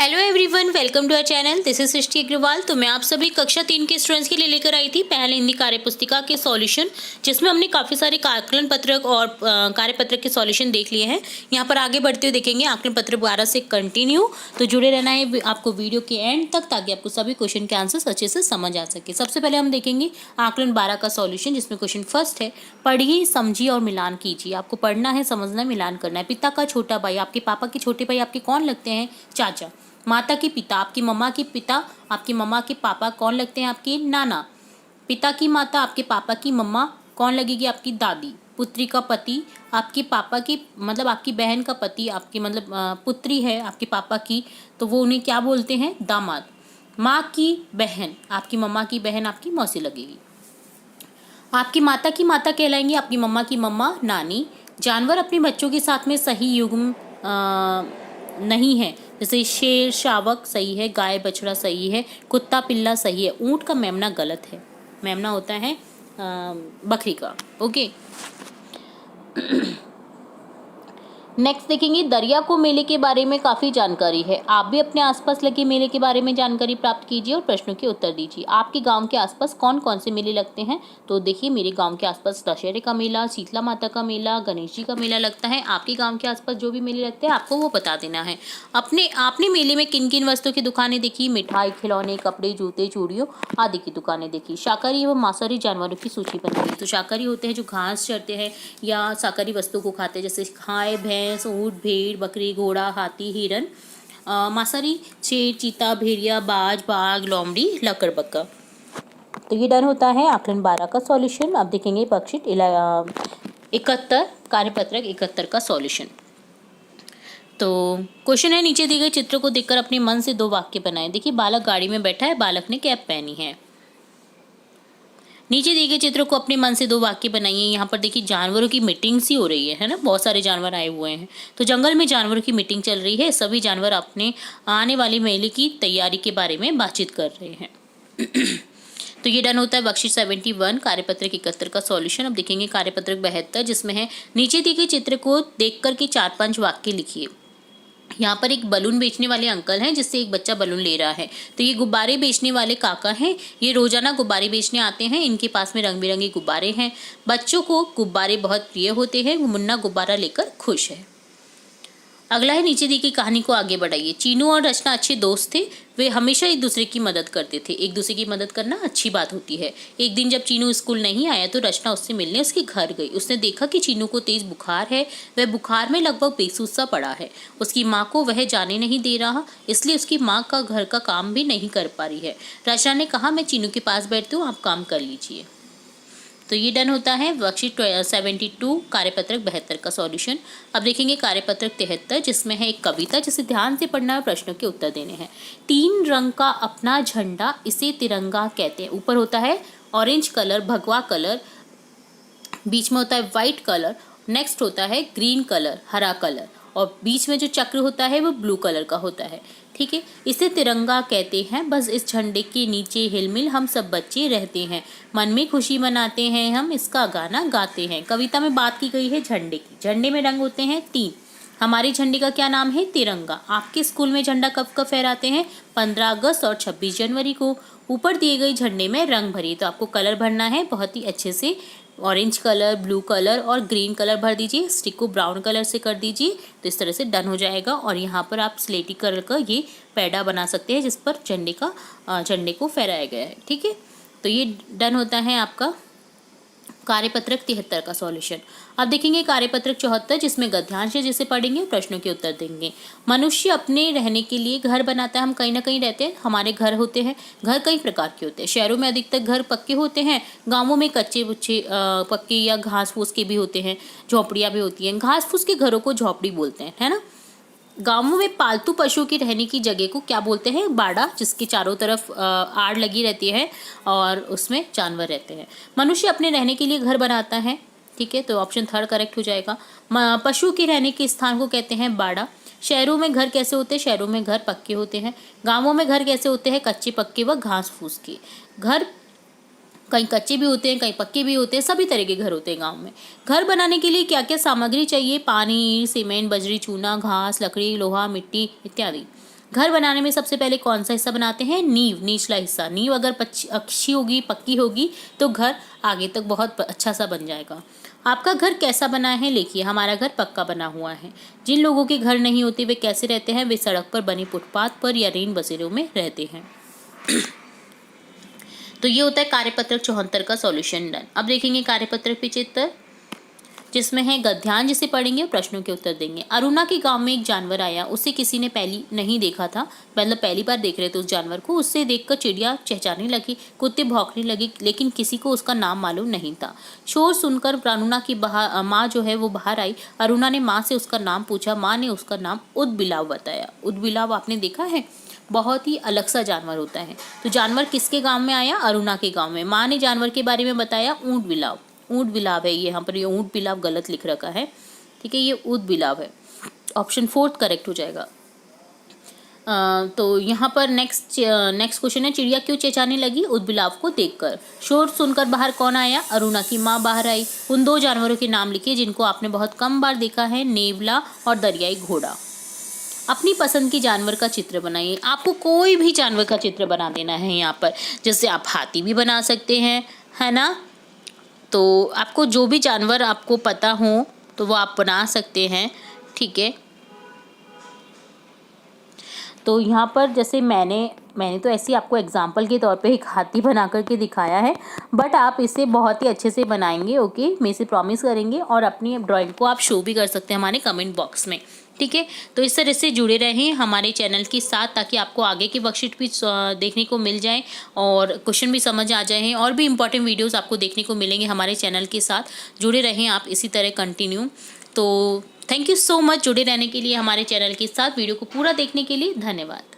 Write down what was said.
Hello everyone, welcome to our channel. This is Srishti Agarwal. तो मैं आप सभी कक्षा 3 के स्टूडेंट्स के लिए लेकर आई थी पहले हिंदी कार्यपुस्तिका के सॉल्यूशन, जिसमें हमने काफ़ी सारे आकलन पत्रक और कार्यपत्रक के सॉल्यूशन देख लिए हैं। यहाँ पर आगे बढ़ते हुए देखेंगे आकलन पत्र 12 से कंटिन्यू। तो जुड़े रहना है आपको वीडियो के एंड तक, ताकि आपको सभी क्वेश्चन के आंसर्स अच्छे से समझ आ सके। सबसे पहले हम देखेंगे आकलन 12 का सॉल्यूशन, जिसमें क्वेश्चन फर्स्ट है, पढ़िए, समझिए और मिलान कीजिए। आपको पढ़ना है, समझना, मिलान करना है। पिता का छोटा भाई, आपके पापा के छोटे भाई आपके कौन लगते हैं? चाचा। माता के पिता, आपकी मम्मा के पिता, आपकी मम्मा के पापा कौन लगते हैं? आपके नाना। पिता की माता, आपके पापा की मम्मा कौन लगेगी? आपकी दादी। पुत्री का पति, आपके पापा की मतलब आपकी बहन का पति, आपकी मतलब पुत्री है आपके पापा की, तो वो उन्हें क्या बोलते हैं? दामाद। माँ की बहन, आपकी मम्मा की बहन आपकी मौसी लगेगी। आपकी माता की माता कहलाएंगी आपकी मम्मा की मम्मा नानी। जानवर अपने बच्चों के साथ में सही युग्म नहीं है, जैसे शेर शावक सही है, गाय बछड़ा सही है, कुत्ता पिल्ला सही है, ऊंट का मेमना गलत है। मेमना होता है बकरी का। ओके, नेक्स्ट देखेंगे, दरिया को मेले के बारे में काफ़ी जानकारी है। आप भी अपने आसपास लगे मेले के बारे में जानकारी प्राप्त कीजिए और प्रश्नों के उत्तर दीजिए। आपके गांव के आसपास कौन कौन से मेले लगते हैं? तो देखिए, मेरे गांव के आसपास दशहरे का मेला, शीतला माता का मेला, गणेश जी का मेला लगता है। आपके गाँव के आसपास जो भी मेले लगते हैं आपको वो बता देना है। आपने मेले में किन किन वस्तुओं की दुकानें देखी? मिठाई, खिलौने, कपड़े, जूते, चूड़ियों आदि की दुकानें देखी। शाकाहारी एवं मांसाहारी जानवरों की सूची बनाई। तो शाकाहारी होते हैं जो घास चरते हैं या शाकाहारी वस्तु को खाते हैं, जैसे गाय, भैंस, ऊँट, भेड़, बकरी, घोड़ा, हाथी, हिरन। मांसाहारी शेर, चीता, भेड़िया, बाज, बाघ, लोमड़ी, लकड़बग्गा। तो ये डन होता है आकलन 12 का सॉल्यूशन। अब देखेंगे वर्कशीट 71 कार्यपत्रक 71 का सॉल्यूशन। तो क्वेश्चन है, नीचे दिए गए चित्र को देखकर अपने मन से 2 वाक्य बनाएं। देखिए, बालक गाड़ी में बैठा है, बालक ने कैप पहनी है। नीचे दिए गए चित्र को अपने मन से 2 वाक्य बनाइए। यहाँ पर देखिए जानवरों की मीटिंग सी हो रही है ना, बहुत सारे जानवर आए हुए हैं। तो जंगल में जानवरों की मीटिंग चल रही है। सभी जानवर अपने आने वाले मेले की तैयारी के बारे में बातचीत कर रहे हैं। तो ये डन होता है वर्कशीट 71 कार्यपत्रक 71 का सॉल्यूशन। अब देखेंगे कार्यपत्रक 72, जिसमें है, नीचे दिए गए चित्र को देख करके 4-5 वाक्य लिखिए। यहाँ पर एक बलून बेचने वाले अंकल हैं, जिससे एक बच्चा बलून ले रहा है। तो ये गुब्बारे बेचने वाले काका हैं, ये रोजाना गुब्बारे बेचने आते हैं। इनके पास में रंग बिरंगे गुब्बारे हैं। बच्चों को गुब्बारे बहुत प्रिय होते हैं। मुन्ना गुब्बारा लेकर खुश है। अगला है, नीचे दी गई कहानी को आगे बढ़ाइए। चीनू और रचना अच्छे दोस्त थे। वे हमेशा एक दूसरे की मदद करते थे। एक दूसरे की मदद करना अच्छी बात होती है। एक दिन जब चीनू स्कूल नहीं आया तो रचना उससे मिलने उसके घर गई। उसने देखा कि चीनू को तेज बुखार है। वह बुखार में लगभग बेसुध सा पड़ा है। उसकी माँ को वह जाने नहीं दे रहा, इसलिए उसकी माँ का घर का काम भी नहीं कर पा रही है। रचना ने कहा, मैं चीनू के पास बैठती हूँ, आप काम कर लीजिए। तो ये डन होता है वर्कशीट 72 कार्यपत्रक 72 का सॉल्यूशन। अब देखेंगे कार्यपत्रक 73, जिसमें है एक कविता, जिसे ध्यान से पढ़ना है, प्रश्नों के उत्तर देने हैं। 3 रंग का अपना झंडा, इसे तिरंगा कहते हैं। ऊपर होता है ऑरेंज कलर, भगवा कलर, बीच में होता है वाइट कलर, नेक्स्ट होता है ग्रीन कलर, हरा कलर, और बीच में जो चक्र होता है वो ब्लू कलर का होता है। ठीक है, इसे तिरंगा कहते हैं। बस इस झंडे के नीचे हिलमिल हम सब बच्चे रहते हैं, मन में खुशी मनाते हैं, हम इसका गाना गाते हैं। कविता में बात की गई है झंडे की। झंडे में रंग होते हैं 3। हमारे झंडे का क्या नाम है? तिरंगा। आपके स्कूल में झंडा कब कब फहराते हैं? 15 अगस्त और 26 जनवरी को। ऊपर दिए गए झंडे में रंग भरिए। तो आपको कलर भरना है बहुत ही अच्छे से। ऑरेंज कलर, ब्लू कलर और ग्रीन कलर भर दीजिए। स्टिक को ब्राउन कलर से कर दीजिए। तो इस तरह से डन हो जाएगा। और यहाँ पर आप स्लेटी कलर का ये पैडा बना सकते हैं, जिस पर झंडे को फहराया गया है। ठीक है, तो ये डन होता है आपका कार्यपत्रक 73 का सॉल्यूशन। अब देखेंगे कार्यपत्रक 74, जिसमें गद्यांश है, जिसे पढ़ेंगे, प्रश्नों के उत्तर देंगे। मनुष्य अपने रहने के लिए घर बनाता है। हम कहीं ना कहीं रहते हैं, हमारे घर होते हैं। घर कई प्रकार के होते हैं। शहरों में अधिकतर घर पक्के होते हैं। गाँवों में कच्चे बुच्चे पक्के या घास फूस के भी होते हैं। झोपड़ियाँ भी होती हैं। घास फूस के घरों को झोपड़ी बोलते हैं, है ना। गांवों में पालतू पशुओं की रहने की जगह को क्या बोलते हैं? बाड़ा, जिसके चारों तरफ आड़ लगी रहती है और उसमें जानवर रहते हैं। मनुष्य अपने रहने के लिए घर बनाता है। ठीक है, तो ऑप्शन 3 करेक्ट हो जाएगा। पशु के रहने के स्थान को कहते हैं बाड़ा। शहरों में घर कैसे होते हैं? शहरों में घर पक्के होते हैं। गाँवों में घर कैसे होते हैं? कच्चे पक्के व घास फूस के घर। कहीं कच्चे भी होते हैं, कहीं पक्के भी होते हैं, सभी तरह के घर होते हैं गांव में। घर बनाने के लिए क्या क्या सामग्री चाहिए? पानी, सीमेंट, बजरी, चूना, घास, लकड़ी, लोहा, मिट्टी इत्यादि। घर बनाने में सबसे पहले कौन सा हिस्सा बनाते हैं? नींव, निचला हिस्सा। नींव अगर अच्छी होगी, पक्की होगी तो घर आगे तक बहुत अच्छा सा बन जाएगा। आपका घर कैसा बना है? लिखिए। हमारा घर पक्का बना हुआ है। जिन लोगों के घर नहीं होते वे कैसे रहते हैं? वे सड़क पर बनी फुटपाथ पर या रेन बसेरों में रहते हैं। तो ये होता है कार्यपत्रक 74 का सॉल्यूशन डन। अब देखेंगे कार्यपत्रक 75, जिसमें है गद्यांश, जिसे पढ़ेंगे और प्रश्नों के उत्तर देंगे। अरुणा के गांव में एक जानवर आया, उसे किसी ने पहली नहीं देखा था, मतलब पहली बार देख रहे थे उस जानवर को। उससे देखकर चिड़िया चहचहाने लगी, कुत्ते भौंकने लगे, लेकिन किसी को उसका नाम मालूम नहीं था। शोर सुनकर अरुणा की माँ जो है वो बाहर आई। अरुणा ने माँ से उसका नाम पूछा। माँ ने उसका नाम ऊदबिलाव बताया। ऊदबिलाव आपने देखा है? बहुत ही अलग सा जानवर होता है। तो जानवर किसके गांव में आया? अरुणा के गांव में। माँ ने जानवर के बारे में बताया ऊंट बिलाव। ऊंट बिलाव है ये, यहाँ पर ये ऊंट बिलाव गलत लिख रखा है, ठीक है, ये ऊंट बिलाव है। ऑप्शन 4 करेक्ट हो जाएगा। तो यहाँ पर नेक्स्ट क्वेश्चन है, चिड़िया क्यों चेंचाने लगी? ऊंट बिलाव को देखकर। शोर सुनकर बाहर कौन आया? अरुणा की माँ बाहर आई। उन दो जानवरों के नाम लिखिए जिनको आपने बहुत कम बार देखा है, नेवला और दरियाई घोड़ा। अपनी पसंद की जानवर का चित्र बनाइए। आपको कोई भी जानवर का चित्र बना देना है यहाँ पर, जैसे आप हाथी भी बना सकते हैं, है ना। तो आपको जो भी जानवर आपको पता हो तो वो आप बना सकते हैं, ठीक है। तो यहाँ पर जैसे मैंने तो ऐसे आपको एग्जाम्पल के तौर पे एक हाथी बना करके दिखाया है, बट आप इसे बहुत ही अच्छे से बनाएंगे, ओके, मैं इसे प्रॉमिस करेंगे। और अपनी ड्राइंग को आप शो भी कर सकते हैं हमारे कमेंट बॉक्स में, ठीक है। तो इस तरह से जुड़े रहें हमारे चैनल के साथ, ताकि आपको आगे की वर्कशीट भी देखने को मिल जाए और क्वेश्चन भी समझ आ जाए, और भी इंपॉर्टेंट वीडियोस आपको देखने को मिलेंगे हमारे चैनल के साथ। जुड़े रहें आप इसी तरह कंटिन्यू। तो थैंक यू सो मच जुड़े रहने के लिए हमारे चैनल के साथ। वीडियो को पूरा देखने के लिए धन्यवाद।